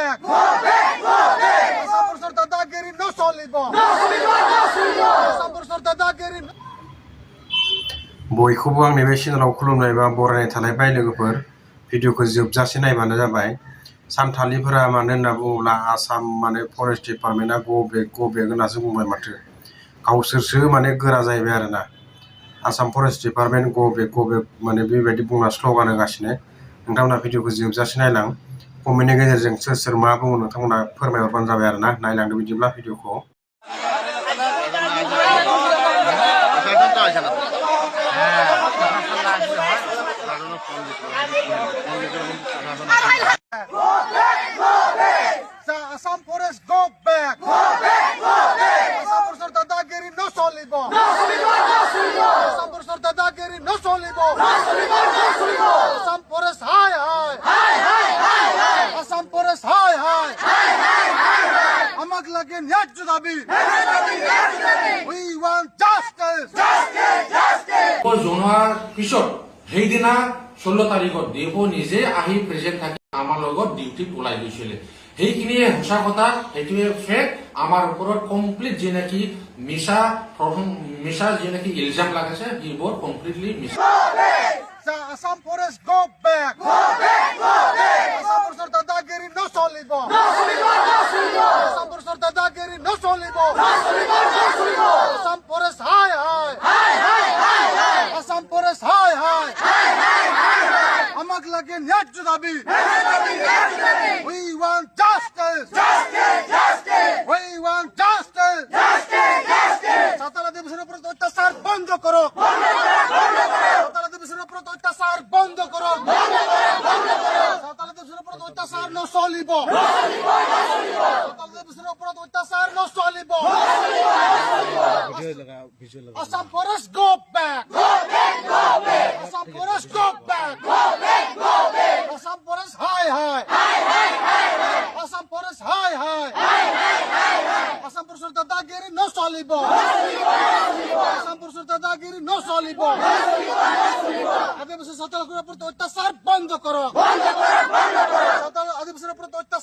back. Go back. Go back. Asampur dadagiri no solibo. No solibo. No solibo. Asampur dadagiri. बयखौबो आंनि बे चेनेलाव खुलुमनाय बा बरायनाय थानाय बाय लोगोफोर भिडिअखौ जोबजासे नायबानो जाबाय सानथालिफोरा मानो होनना बुङोब्ला आसाम माने फरेस्ट डिपार्टमेन्टआ गो बेक होननासो बुंबाय माथो गावसोरसो माने गोरा जाहैबाय आरोना आसाम फरेस्ट डिपार्टमेन्ट गो बेक माने बेबायदि बुंना स्ल'गान होगासिनो नोंथांमोना भिडिअखौ जोबजासे नायलां कमेन्टनि गेजेरजों सोर सोर मा बुङो नोंथांमोना फोरमायहरबानो जाबाय आरोना नायलांदो बिदिब्ला भिडिअखौ Assam Forest go back. Go back. Go back. Asampur dadagiri no solibo. No solibo. No solibo. Asampur dadagiri no solibo. No solibo. No solibo. Assam Forest high high. High high high high. Assam Forest high high. High high high high. Amak lagin yaj dabi. We want justice. Justice. Justice. জনোৱাৰ পিছত সেইদিনা 16 তাৰিখত দেৱ নিজে আহি present থাকি আমাৰ লগত ডিউটিত ওলাই গৈছিলে সেইখিনিয়ে সঁচা কথা এইটোৱে ফেক আমাৰ ওপৰত কমপ্লিট যে নেকি মিছা যে নেকি ইলজাম লাগাইছে এইবোৰ কমপ্লিটলি মিছা Assam Forest go back. Go back. Go back. Asampur dadagiri no solibo. No solibo. No solibo. Asampur dadagiri no solibo. No solibo. No solibo. Assam Forest high high. High high high high. Assam Forest high high. High high high high. Amak lagin yaj dabi. We want justice. Justice. Justice. We want justice. Justice. Justice. Satala divisyon upor অত্যাচার বন্ধ করো। বন্ধ করো। বন্ধ করো। Satala divisyon upor অত্যাচার বন্ধ করো। বন্ধ করো। বন্ধ করো। Satala divisyon upor অত্যাচার no solibo. No solibo. No solibo. Satala divisyon upor অত্যাচার no solibo. No solibo. No solibo. Assam Forest go back. Go back. Go back. Assam Forest go back. Go back. Go back. Assam Forest high high. High high high high. Assam Forest high high. High high high high. Assam Forest dadagiri no solibo. No solibo. No solibo. Assam Forest dadagiri no solibo. No solibo. No solibo. আদিবাসী সাঁওতালদের উপর অত্যাচার বন্ধ করো। বন্ধ করো। বন্ধ করো। সাঁওতাল আদিবাসীর উপর অত্যাচার